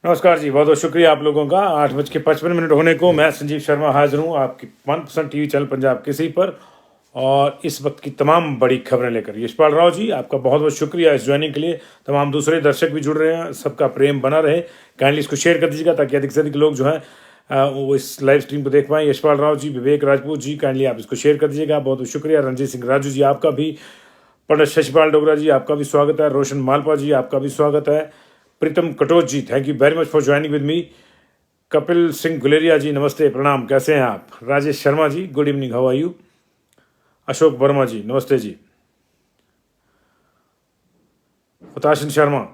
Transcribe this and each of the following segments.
नमस्कार जी, बहुत बहुत शुक्रिया आप लोगों का। 8:55 होने को मैं संजीव शर्मा हाजिर हूँ आपकी मनपसंद टीवी चैनल पंजाब केसरी पर, और इस वक्त की तमाम बड़ी खबरें लेकर। यशपाल राव जी, आपका बहुत बहुत शुक्रिया इस ज्वाइनिंग के लिए। तमाम दूसरे दर्शक भी जुड़ रहे हैं, सबका प्रेम बना रहे। काइंडली इसको शेयर कर दीजिएगा ताकि अधिक से अधिक लोग जो हैं वो इस लाइव स्ट्रीम को देख पाएँ। यशपाल राव जी, विवेक राजपूत जी, काइंडली आप इसको शेयर कर दीजिएगा, बहुत बहुत शुक्रिया। रणजीत सिंह राजू जी, आपका भी। पंडित शशिपाल डोगरा जी, आपका भी स्वागत है। रोशन मालपा जी, आपका भी स्वागत है। Pritam Katoch ji, thank you very much for joining with me. Kapil Singh Guleria ji, नमस्ते, प्रणाम, कैसे हैं आप? Rajesh Sharma ji, good evening, how are you? Ashok Verma ji, नमस्ते जी। हुताशन शर्मा,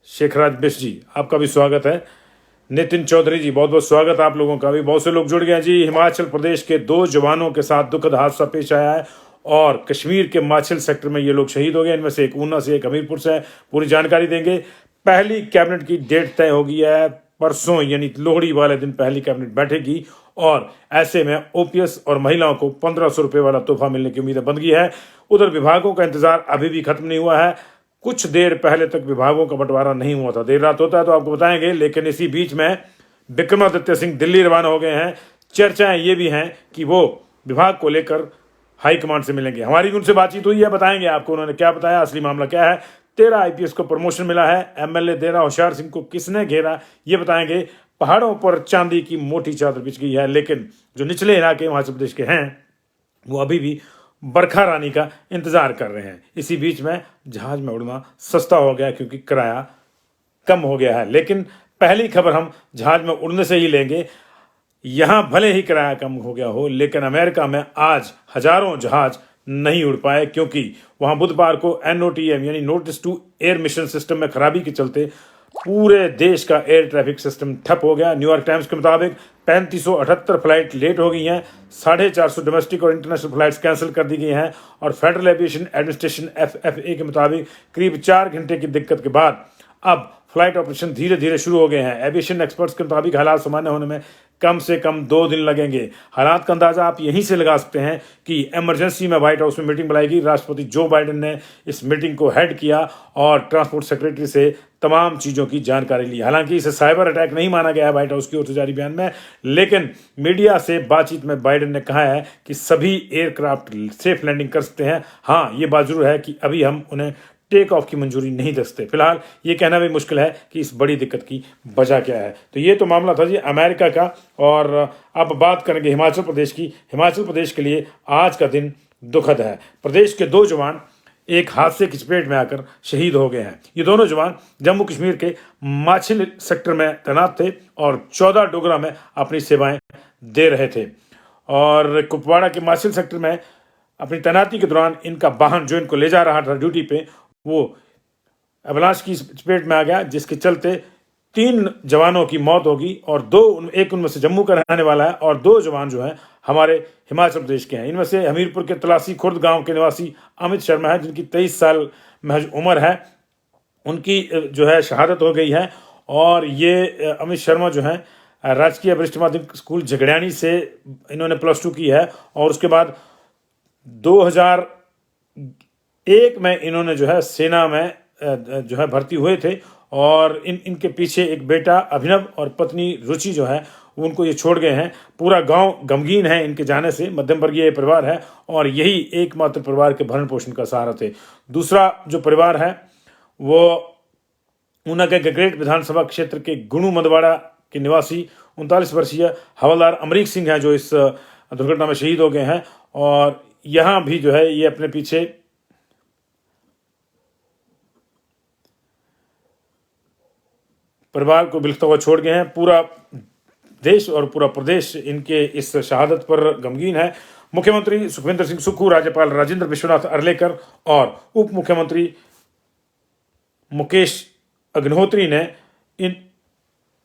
शेखराज बिश जी, आपका भी स्वागत है। नितिन चौधरी जी, बहुत बहुत स्वागत आप लोगों का भी। बहुत से लोग जुड़ गए हैं जी। हिमाचल प्रदेश के 2 जवानों के साथ दुखद हादसा पेश आया है और कश्मीर के माछिल सेक्टर में ये लोग शहीद हो गए। इनमें से एक ऊना से, एक हमीरपुर से है। पूरी जानकारी देंगे। पहली कैबिनेट की डेट तय हो गई है परसों, यानी लोहड़ी वाले दिन पहली कैबिनेट बैठेगी, और ऐसे में ओपीएस और महिलाओं को 1500 रुपये वाला तोहफा मिलने की उम्मीद बन गई है। उधर विभागों का इंतजार अभी भी खत्म नहीं हुआ है। कुछ देर पहले तक विभागों का बंटवारा नहीं हुआ था, देर रात होता है तो आपको बताएंगे। लेकिन इसी बीच में विक्रमादित्य सिंह दिल्ली रवाना हो गए हैं। चर्चाएं ये भी हैं कि वो विभाग को लेकर हाईकमांड से मिलेंगे। हमारी उनसे बातचीत हुई है, बताएंगे आपको उन्होंने क्या बताया, असली मामला क्या है। 13 आईपीएस को प्रमोशन मिला है। एमएलए देरा होशियार सिंह को किसने घेरा, ये बताएंगे। पहाड़ों पर चांदी की मोटी चादर बिछ गई है, लेकिन जो निचले इलाके हिमाचल प्रदेश के हैं वो अभी भी बरखा रानी का इंतजार कर रहे हैं। इसी बीच में जहाज में उड़ना सस्ता हो गया क्योंकि किराया कम हो गया है। लेकिन पहली खबर हम जहाज में उड़ने से ही लेंगे। यहां भले ही किराया कम हो गया हो, लेकिन अमेरिका में आज हजारों जहाज नहीं उड़ पाए क्योंकि वहां बुधवार को एनओटीएम यानी notice to air mission system में खराबी के चलते पूरे देश का एयर ट्रैफिक सिस्टम ठप हो गया। न्यूयॉर्क टाइम्स के मुताबिक 3578 फ्लाइट लेट हो गई हैं, 450 डोमेस्टिक और इंटरनेशनल फ्लाइट्स कैंसिल कर दी गई हैं, और फेडरल एविएशन एडमिनिस्ट्रेशन एफएफए के मुताबिक करीब 4 घंटे की दिक्कत के बाद अब फ्लाइट ऑपरेशन धीरे धीरे शुरू हो गए हैं। एविएशन एक्सपर्ट्स के मुताबिक हालात सामान्य होने में कम से कम 2 दिन लगेंगे। हालात का अंदाजा आप यहीं से लगा सकते हैं कि इमरजेंसी में व्हाइट हाउस में मीटिंग बुलाई। राष्ट्रपति जो बाइडेन ने इस मीटिंग को हेड किया और ट्रांसपोर्ट सेक्रेटरी से तमाम चीज़ों की जानकारी ली। हालांकि इसे साइबर अटैक नहीं माना गया है व्हाइट हाउस की ओर से जारी बयान में, लेकिन मीडिया से बातचीत में बाइडेन ने कहा है कि सभी एयरक्राफ्ट सेफ लैंडिंग कर सकते हैं। हाँ, ये बात जरूर है कि अभी हम उन्हें टेक ऑफ की मंजूरी नहीं दे सकते। फिलहाल ये कहना भी मुश्किल है कि इस बड़ी दिक्कत की वजह क्या है। तो ये तो मामला था जी अमेरिका का। और अब बात करेंगे हिमाचल प्रदेश की। हिमाचल प्रदेश के लिए आज का दिन दुखद है। प्रदेश के 2 जवान एक हादसे की चपेट में आकर शहीद हो गए हैं। ये दोनों जवान जम्मू कश्मीर के माछिल सेक्टर में तैनात थे और 14 डोगरा में अपनी सेवाएं दे रहे थे। और कुपवाड़ा के माछिल सेक्टर में अपनी तैनाती के दौरान इनका वाहन जो इनको ले जा रहा था ड्यूटी पे, वो अवलांच की चपेट में आ गया, जिसके चलते 3 जवानों की मौत होगी और एक उनमें से जम्मू का रहने वाला है और 2 जवान जो हैं हमारे हिमाचल प्रदेश के हैं। इनमें से हमीरपुर के तलासी खुर्द गांव के निवासी अमित शर्मा है, जिनकी 23 साल महज उम्र है। उनकी जो है शहादत हो गई है। और ये अमित शर्मा जो है राजकीय वरिष्ठ माध्यमिक स्कूल झगड़ियानी से इन्होंने +2 की है, और उसके बाद 2001 में इन्होंने जो है सेना में जो है भर्ती हुए थे। और इनके पीछे एक बेटा अभिनव और पत्नी रुचि जो है उनको ये छोड़ गए हैं। पूरा गांव गमगीन है इनके जाने से। मध्यम वर्गीय परिवार है और यही एकमात्र परिवार के भरण पोषण का सहारा थे। दूसरा जो परिवार है वो ऊना के गगरेट विधानसभा क्षेत्र के गुणू मंदवाड़ा के निवासी 39 वर्षीय हवलदार अमरीक सिंह हैं, जो इस दुर्घटना में शहीद हो गए हैं। और यहाँ भी जो है ये अपने पीछे परिवार को बिलखता हुआ छोड़ गए हैं। पूरा देश और पूरा प्रदेश इनके इस शहादत पर गमगीन है। मुख्यमंत्री सुखविंदर सिंह सुक्खू, राज्यपाल राजेंद्र विश्वनाथ अर्लेकर और उप मुख्यमंत्री मुकेश अग्निहोत्री ने इन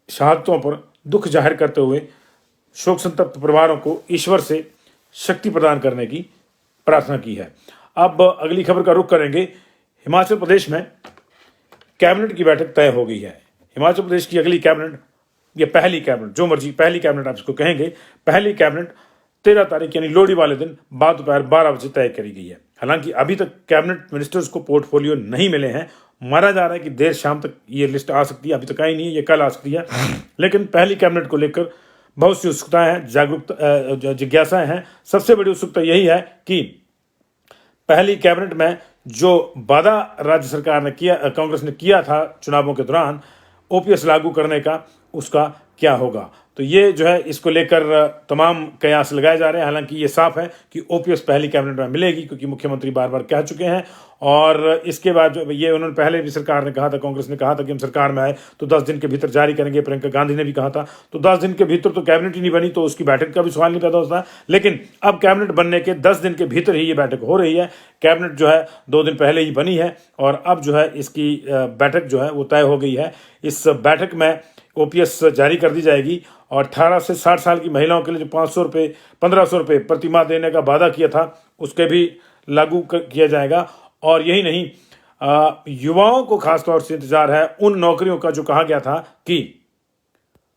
शहादतों पर दुख जाहिर करते हुए शोक संतप्त परिवारों को ईश्वर से शक्ति प्रदान करने की प्रार्थना की है। अब अगली खबर का रुख करेंगे। हिमाचल प्रदेश में कैबिनेट की बैठक तय हो गई है। हिमाचल प्रदेश की अगली कैबिनेट या पहली कैबिनेट, जो मर्जी पहली कैबिनेट आप इसको कहेंगे, पहली कैबिनेट 13 तारीख यानी लोहड़ी वाले दिन बाद दोपहर 12 बजे तय करी गई है। हालांकि अभी तक कैबिनेट मिनिस्टर्स को पोर्टफोलियो नहीं मिले हैं माना जा रहा है कि देर शाम तक ये लिस्ट आ सकती है, अभी तक आई नहीं है, ये कल आ सकती है। लेकिन पहली कैबिनेट को लेकर बहुत सी उत्सुकताएं हैं, जागरूकता, जिज्ञासाएं हैं। सबसे बड़ी उत्सुकता यही है कि पहली कैबिनेट में जो वादा राज्य सरकार ने किया, कांग्रेस ने किया था चुनावों के दौरान ओपीएस लागू करने का, उसका क्या होगा। तो ये जो है, इसको लेकर तमाम कयास लगाए जा रहे हैं। हालांकि ये साफ है कि ओपीएस पहली कैबिनेट में मिलेगी, क्योंकि मुख्यमंत्री बार बार कह चुके हैं। और इसके बाद जो ये उन्होंने पहले भी सरकार ने कहा था, कांग्रेस ने कहा था कि हम सरकार में आए तो 10 दिन के भीतर जारी करेंगे। प्रियंका गांधी ने भी कहा था। तो 10 दिन के भीतर तो कैबिनेट ही नहीं बनी, तो उसकी बैठक का भी सवाल नहीं पैदा होता। लेकिन अब कैबिनेट बनने के 10 दिन के भीतर ही ये बैठक हो रही है। कैबिनेट जो है 2 दिन पहले ही बनी है और अब जो है इसकी बैठक जो है वो तय हो गई है। इस बैठक में ओपीएस जारी कर दी जाएगी और 18 से 60 साल की महिलाओं के लिए जो 500 रुपये 1500 रुपये प्रति माह देने का वादा किया था, उसके भी लागू किया जाएगा। और यही नहीं, युवाओं को खासतौर से इंतजार है उन नौकरियों का जो कहा गया था कि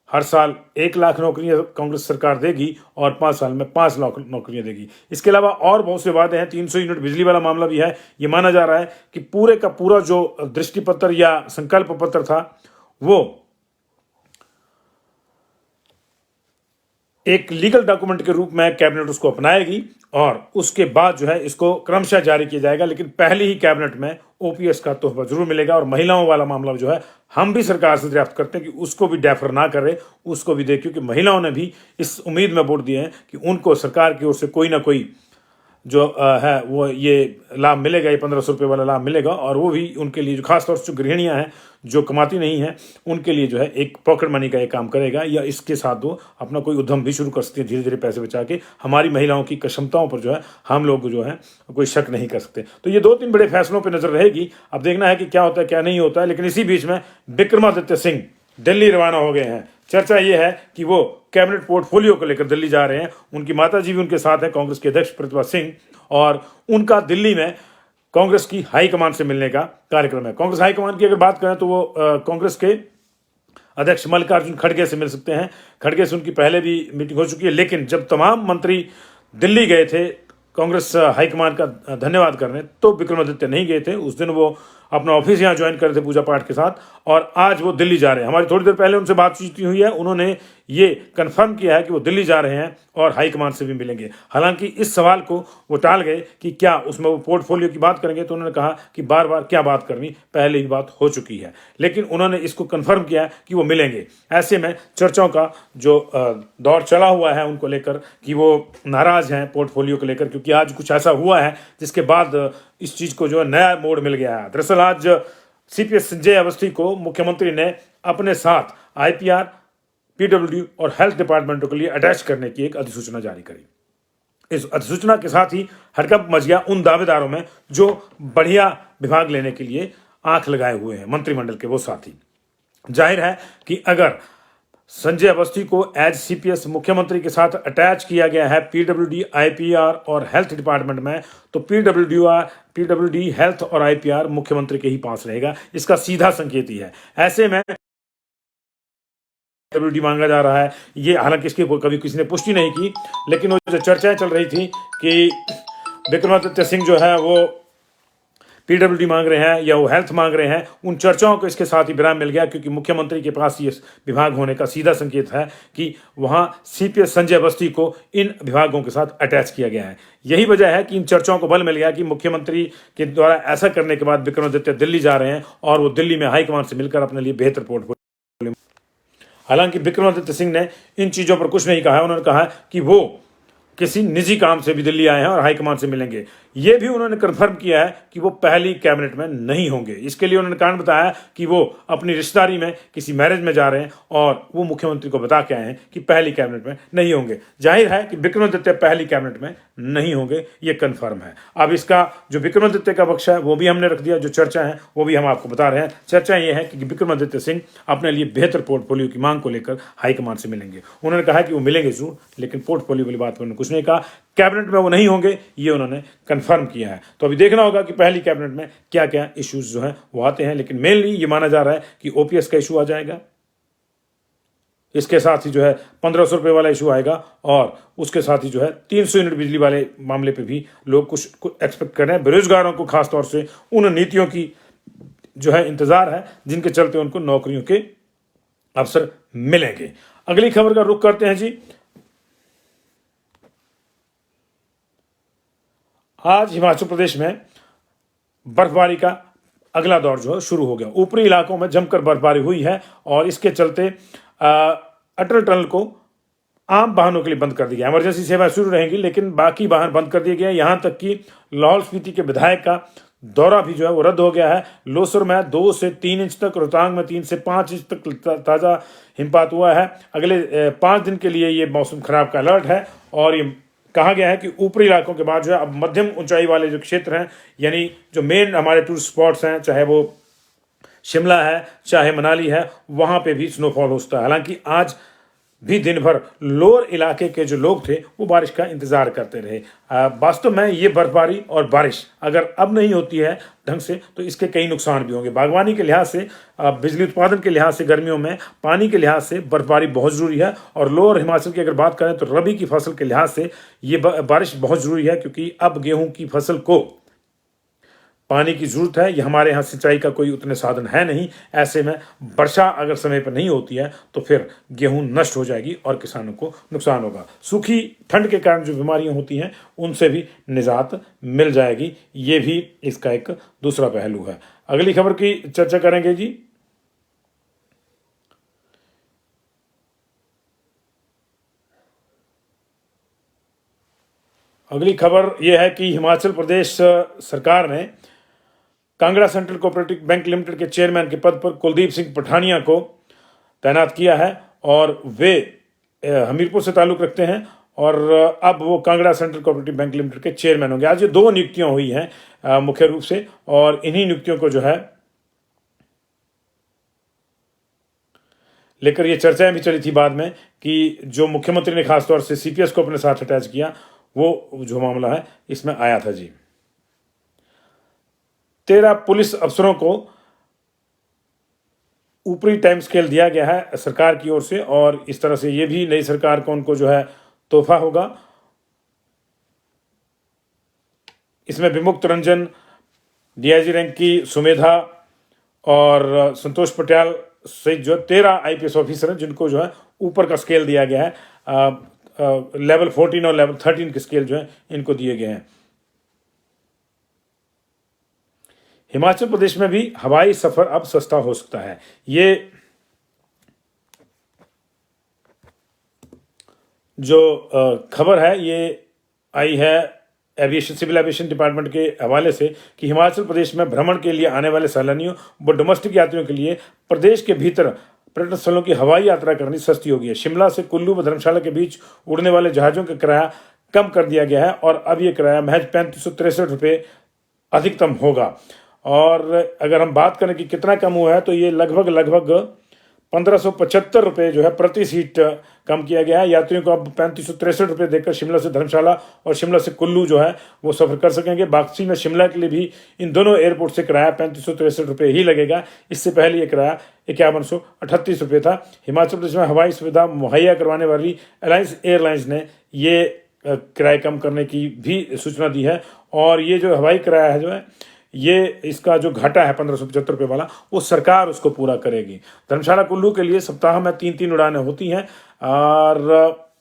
हर साल 1 लाख नौकरियां कांग्रेस सरकार देगी और 5 साल में 5 लाख नौकरियां देगी। इसके अलावा और बहुत से वादे हैं। 300 यूनिट बिजली वाला मामला भी है। ये माना जा रहा है कि पूरे का पूरा जो दृष्टिपत्र या संकल्प पत्र था वो एक लीगल डॉक्यूमेंट के रूप में कैबिनेट उसको अपनाएगी और उसके बाद जो है इसको क्रमशः जारी किया जाएगा। लेकिन पहली ही कैबिनेट में ओपीएस का तोहफा जरूर मिलेगा। और महिलाओं वाला मामला जो है, हम भी सरकार से दरियाफ्त करते हैं कि उसको भी डेफर ना करे, उसको भी दे, क्योंकि महिलाओं ने भी इस उम्मीद में वोट दिए हैं कि उनको सरकार की ओर से कोई ना कोई जो है वो ये लाभ मिलेगा, ये 1500 रुपये वाला लाभ मिलेगा। और वो भी उनके लिए जो खासतौर से जो गृहिणियाँ हैं, जो कमाती नहीं हैं, उनके लिए जो है एक पॉकेट मनी का ये काम करेगा। या इसके साथ वो अपना कोई उद्यम भी शुरू कर सकते हैं, धीरे धीरे पैसे बचा के। हमारी महिलाओं की क्षमताओं पर जो है हम लोग जो है कोई शक नहीं कर सकते। तो ये 2-3 बड़े फैसलों पर नजर रहेगी। अब देखना है कि क्या होता है क्या नहीं होता है। लेकिन इसी बीच में विक्रमादित्य सिंह दिल्ली रवाना हो गए हैं। चर्चा ये है कि वो कैबिनेट पोर्टफोलियो को लेकर दिल्ली जा रहे हैं। उनकी माताजी भी उनके साथ हैं, कांग्रेस के अध्यक्ष प्रतिभा सिंह, और उनका दिल्ली में कांग्रेस की हाईकमान से मिलने का कार्यक्रम है। कांग्रेस हाईकमान की अगर बात करें तो वो कांग्रेस के अध्यक्ष मल्लिकार्जुन खड़गे से मिल सकते हैं। खड़गे से उनकी पहले भी मीटिंग हो चुकी है। लेकिन जब तमाम मंत्री दिल्ली गए थे कांग्रेस हाईकमान का धन्यवाद करने, तो विक्रमादित्य नहीं गए थे। उस दिन वो अपना ऑफिस यहाँ ज्वाइन करे थे पूजा पाठ के साथ, और आज वो दिल्ली जा रहे हैं। हमारी थोड़ी देर पहले उनसे बातचीत हुई है। उन्होंने ये कंफर्म किया है कि वो दिल्ली जा रहे हैं और हाईकमान से भी मिलेंगे। हालांकि इस सवाल को वो टाल गए कि क्या उसमें वो पोर्टफोलियो की बात करेंगे, तो उन्होंने कहा कि बार बार क्या बात करनी, पहले ही बात हो चुकी है। लेकिन उन्होंने इसको कंफर्म किया कि वो मिलेंगे। ऐसे में चर्चाओं का जो दौर चला हुआ है उनको लेकर कि वो नाराज हैं पोर्टफोलियो को लेकर, क्योंकि आज कुछ ऐसा हुआ है जिसके बाद इस चीज को जो है नया मोड़ मिल गया है। दरअसल आज सीपीएस संजय अवस्थी को मुख्यमंत्री ने अपने साथ आईपीआर, पीडब्ल्यूडी और हेल्थ डिपार्टमेंटों के लिए अटैच करने की एक अधिसूचना जारी करी। इस अधिसूचना के साथ ही हड़कंप मच गया उन दावेदारों में जो बढ़िया विभाग लेने के लिए आंख लगाए हुए हैं, मंत्रिमंडल के वो साथी। जाहिर है कि अगर संजय अवस्थी को एज सीपीएस मुख्यमंत्री के साथ अटैच किया गया है पीडब्ल्यूडी, आईपीआर और हेल्थ डिपार्टमेंट में, तो पीडब्ल्यूडी, हेल्थ और आईपीआर मुख्यमंत्री के ही पास रहेगा। इसका सीधा संकेत ही है। ऐसे में पीडब्ल्यूडी मांगा जा रहा है। ये हालांकि इसकी कभी किसी ने पुष्टि नहीं की, लेकिन वो जो चर्चाएं चल रही थी कि विक्रमादित्य सिंह जो है वो पीडब्ल्यूडी मांग रहे हैं या वो हेल्थ मांग रहे हैं, उन चर्चाओं को इसके साथ ही विराम मिल गया, क्योंकि मुख्यमंत्री के पास ये विभाग होने का सीधा संकेत है कि वहां सीपीएस संजय अवस्थी को इन विभागों के साथ अटैच किया गया है। यही वजह है कि इन चर्चाओं को बल मिल गया कि मुख्यमंत्री के द्वारा ऐसा करने के बाद विक्रमादित्य दिल्ली जा रहे हैं और वो दिल्ली में हाईकमान से मिलकर अपने लिए बेहतर पोर्टफोलियो। हालांकि विक्रमादित्य सिंह ने इन चीजों पर कुछ नहीं कहा है। उन्होंने कहा कि वो किसी निजी काम से भी दिल्ली आए हैं और हाईकमान से मिलेंगे। ये भी उन्होंने कंफर्म किया है कि वो पहली कैबिनेट में नहीं होंगे। इसके लिए उन्होंने कारण बताया कि वो अपनी रिश्तेदारी में किसी मैरिज में जा रहे हैं और वो मुख्यमंत्री को बता के आए हैं कि पहली कैबिनेट में नहीं होंगे। जाहिर है कि विक्रमादित्य पहली कैबिनेट में नहीं होंगे, ये कंफर्म है। अब इसका जो विक्रमादित्य का पक्ष है वो भी हमने रख दिया, जो चर्चा है वो भी हम आपको बता रहे हैं। चर्चा ये है कि विक्रमादित्य सिंह अपने लिए बेहतर पोर्टफोलियो की मांग को लेकर हाईकमान से मिलेंगे। उन्होंने कहा कि वो मिलेंगे जरूर, लेकिन पोर्टफोलियो वाली बात पर उन्होंने कुछ नहीं कहा। कैबिनेट में वो नहीं होंगे, ये उन्होंने कंफर्म किया है। तो अभी देखना होगा कि पहली कैबिनेट में क्या क्या इश्यूज जो हैं वो आते हैं। लेकिन मेनली ये माना जा रहा है कि ओपीएस का इशू आ जाएगा, इसके साथ ही जो है 1500 रुपये वाला इशू आएगा, और उसके साथ ही जो है 300 यूनिट बिजली वाले मामले पे भी लोग कुछ एक्सपेक्ट कर रहे हैं। बेरोजगारों को खासतौर से उन नीतियों की जो है इंतजार है, जिनके चलते उनको नौकरियों के अवसर मिलेंगे। अगली खबर का रुख करते हैं जी। आज हिमाचल प्रदेश में बर्फबारी का अगला दौर जो है शुरू हो गया। ऊपरी इलाकों में जमकर बर्फबारी हुई है और इसके चलते अटल टनल को आम वाहनों के लिए बंद कर दिया गया। इमरजेंसी सेवा शुरू रहेंगी, लेकिन बाकी वाहन बंद कर दिए गए हैं। यहाँ तक कि लाहौल स्पीति के विधायक का दौरा भी जो है वो रद्द हो गया है। लोसर में 2 से 3 इंच तक, रोहतांग में 3 से 5 इंच तक ताज़ा हिमपात हुआ है। अगले 5 दिन के लिए ये मौसम खराब का अलर्ट है और ये कहा गया है कि ऊपरी इलाकों के बाद जो है अब मध्यम ऊंचाई वाले जो क्षेत्र हैं, यानी जो मेन हमारे टूरिस्ट स्पॉट्स हैं, चाहे वो शिमला है चाहे मनाली है, वहाँ पे भी स्नोफॉल होता है। हालांकि आज भी दिन भर लोअर इलाके के जो लोग थे वो बारिश का इंतजार करते रहे। वास्तव में ये बर्फबारी और बारिश अगर अब नहीं होती है ढंग से तो इसके कई नुकसान भी होंगे। बागवानी के लिहाज से, बिजली उत्पादन के लिहाज से, गर्मियों में पानी के लिहाज से बर्फबारी बहुत ज़रूरी है। और लोअर हिमाचल की अगर बात करें तो रबी की फसल के लिहाज से ये बारिश बहुत ज़रूरी है, क्योंकि अब गेहूँ की फसल को पानी की ज़रूरत है। ये हमारे यहाँ सिंचाई का कोई उतने साधन है नहीं। ऐसे में वर्षा अगर समय पर नहीं होती है तो फिर गेहूं नष्ट हो जाएगी और किसानों को नुकसान होगा। सूखी ठंड के कारण जो बीमारियां होती हैं उनसे भी निजात मिल जाएगी। ये भी इसका एक दूसरा पहलू है। अगली खबर की चर्चा करेंगे जी। अगली खबर यह है कि हिमाचल प्रदेश सरकार ने Kangra central cooperative bank limited के चेयरमैन के पद पर कुलदीप सिंह पठानिया को तैनात किया है और वे हमीरपुर से ताल्लुक़ रखते हैं और अब वो Kangra central cooperative bank limited के चेयरमैन होंगे। आज ये 2 नियुक्तियां हुई हैं मुख्य रूप से, और इन्हीं नियुक्तियों को जो है लेकर ये चर्चाएं भी चली थी बाद में कि जो मुख्यमंत्री ने खासतौर से CPS को अपने साथ अटैच किया, वो जो मामला है इसमें आया था जी। 13 पुलिस अफसरों को ऊपरी टाइम स्केल दिया गया है सरकार की ओर से, और इस तरह से ये भी नई सरकार को उनको जो है तोहफा होगा। इसमें विमुक्त रंजन, DIG रैंक की सुमेधा और संतोष पटियाल सहित जो 13 IPS ऑफिसर हैं जिनको जो है ऊपर का स्केल दिया गया है। लेवल 14 और लेवल 13 के स्केल जो है इनको दिए गए हैं। हिमाचल प्रदेश में भी हवाई सफर अब सस्ता हो सकता है। ये जो खबर है ये आई है एविएशन सिविल एविएशन डिपार्टमेंट के हवाले से कि हिमाचल प्रदेश में भ्रमण के लिए आने वाले सैलानियों व डोमेस्टिक यात्रियों के लिए प्रदेश के भीतर पर्यटन स्थलों की हवाई यात्रा करनी सस्ती हो गई है। शिमला से कुल्लू व धर्मशाला के बीच उड़ने वाले जहाज़ों का किराया कम कर दिया गया है और अब ये किराया महज 3563 रुपये अधिकतम होगा। और अगर हम बात करें कि कितना कम हुआ है तो ये लगभग 1575 रुपये जो है प्रति सीट कम किया गया है। यात्रियों को अब 3563 रुपये देकर शिमला से धर्मशाला और शिमला से कुल्लू जो है वो सफ़र कर सकेंगे। वापसी में शिमला के लिए भी इन दोनों एयरपोर्ट से किराया 3563 रुपये ही लगेगा। इससे पहले ये किराया 5138 रुपये था। हिमाचल प्रदेश में हवाई सुविधा मुहैया करवाने वाली अलायंस एयरलाइंस ने ये किराए कम करने की भी सूचना दी है और ये जो हवाई किराया है जो है ये इसका जो घाटा है 1575 रुपये वाला वो सरकार उसको पूरा करेगी। धर्मशाला कुल्लू के लिए सप्ताह में 3 उड़ानें होती हैं और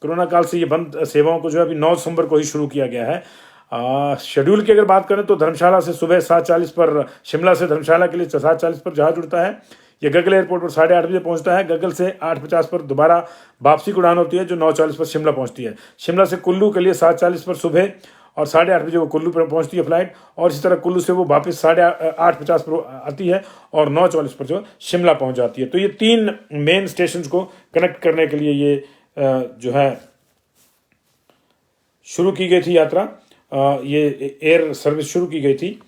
कोरोना काल से ये बंद सेवाओं को जो है अभी 9 दिसंबर को ही शुरू किया गया है। शेड्यूल की अगर बात करें तो धर्मशाला से सुबह 7:40 पर, शिमला से धर्मशाला के लिए 7:40 पर जहाज उड़ता है। ये गगल एयरपोर्ट पर 8:30 बजे पहुंचता है। गगल से 8:50 पर दोबारा वापसी की उड़ान होती है जो 9:40 पर शिमला पहुंचती है। शिमला से कुल्लू के लिए 7:40 पर सुबह और 8:30 बजे वो कुल्लू पर पहुंचती है फ्लाइट, और इसी तरह कुल्लू से वो वापस 8:50 पर आती है और 9:40 पर जो शिमला पहुंच जाती है। तो ये 3 मेन स्टेशन को कनेक्ट करने के लिए ये जो है शुरू की गई थी यात्रा, ये एयर सर्विस शुरू की गई थी।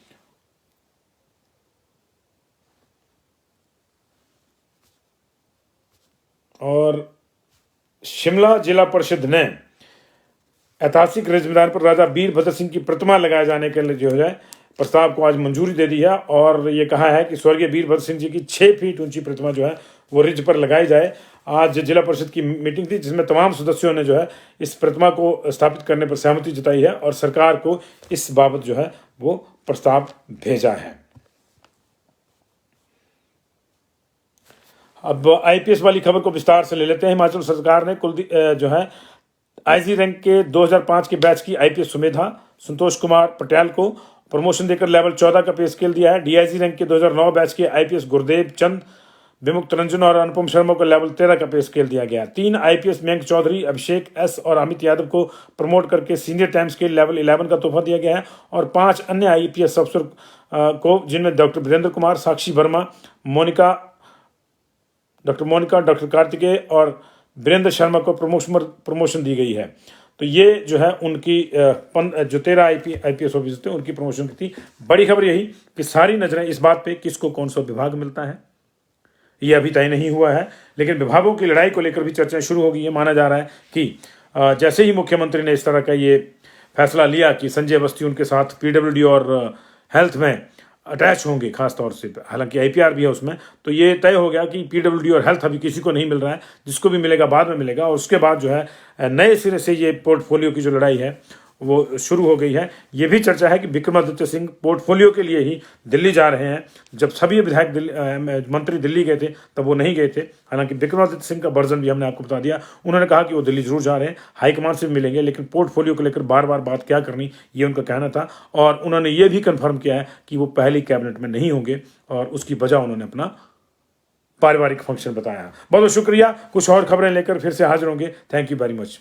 और शिमला जिला परिषद ने ऐतिहासिक रिज मैदान पर राजा वीरभद्र सिंह की प्रतिमा लगाए जाने के लिए जो है प्रस्ताव को आज मंजूरी दे दी है और ये कहा है कि स्वर्गीय वीरभद्र सिंह जी की 6 फीट ऊंची प्रतिमा जो है वो रिज पर लगाई जाए। आज जिला परिषद की मीटिंग थी जिसमें तमाम सदस्यों ने जो है इस प्रतिमा को स्थापित करने पर सहमति जताई है और सरकार को इस बाबत जो है वो प्रस्ताव भेजा है। अब आईपीएस वाली खबर को विस्तार से ले लेते हैं। हिमाचल सरकार ने कुलदीप जो है आईजी रैंक के 2005 के बैच की आईपीएस सुमेधा संतोष कुमार पटेल को प्रमोशन देकर लेवल 14 का पे स्केल दिया है। डीआईजी रैंक के 2009 बैच के आईपीएस गुरदेव चंद, विमुक्त रंजन और अनुपम शर्मा को लेवल 13 का पे स्केल दिया गया। 3 आईपीएस मयंक चौधरी, अभिषेक एस और अमित यादव को प्रमोट करके सीनियर टाइम स्केल लेवल 11 का तोहफा दिया गया है और 5 अन्य आईपीएस अफसर को, जिनमें डॉक्टर वीरेंद्र कुमार, साक्षी वर्मा, डॉक्टर कार्तिकेय और वीरेंद्र शर्मा को प्रमोशन दी गई है। तो ये जो है उनकी जो 13 आईपीएस ऑफिसर थे उनकी प्रमोशन की थी। बड़ी खबर यही कि सारी नजरें इस बात पे किसको कौन सा विभाग मिलता है ये अभी तय नहीं हुआ है, लेकिन विभागों की लड़ाई को लेकर भी चर्चाएं शुरू हो गई है। माना जा रहा है कि जैसे ही मुख्यमंत्री ने इस तरह का ये फैसला लिया कि संजय अवस्थी उनके साथ पीडब्ल्यूडी और हेल्थ में अटैच होंगे खास तौर से, हालांकि आईपीआर भी है उसमें, तो ये तय हो गया कि पीडब्ल्यूडी और हेल्थ अभी किसी को नहीं मिल रहा है, जिसको भी मिलेगा बाद में मिलेगा। और उसके बाद जो है नए सिरे से ये पोर्टफोलियो की जो लड़ाई है वो शुरू हो गई है। ये भी चर्चा है कि विक्रमादित्य सिंह पोर्टफोलियो के लिए ही दिल्ली जा रहे हैं। जब सभी विधायक मंत्री दिल्ली गए थे तब वो नहीं गए थे, हालांकि विक्रमादित्य सिंह का वर्जन भी हमने आपको बता दिया। उन्होंने कहा कि वो दिल्ली जरूर जा रहे हैं, हाईकमान से भी मिलेंगे, लेकिन पोर्टफोलियो को लेकर बार बार बात क्या करनी ये उनका कहना था। और उन्होंने ये भी कन्फर्म किया है कि वो पहली कैबिनेट में नहीं होंगे और उसकी वजह उन्होंने अपना पारिवारिक फंक्शन बताया। बहुत बहुत शुक्रिया। कुछ और खबरें लेकर फिर से हाजिर होंगे। Thank you very much.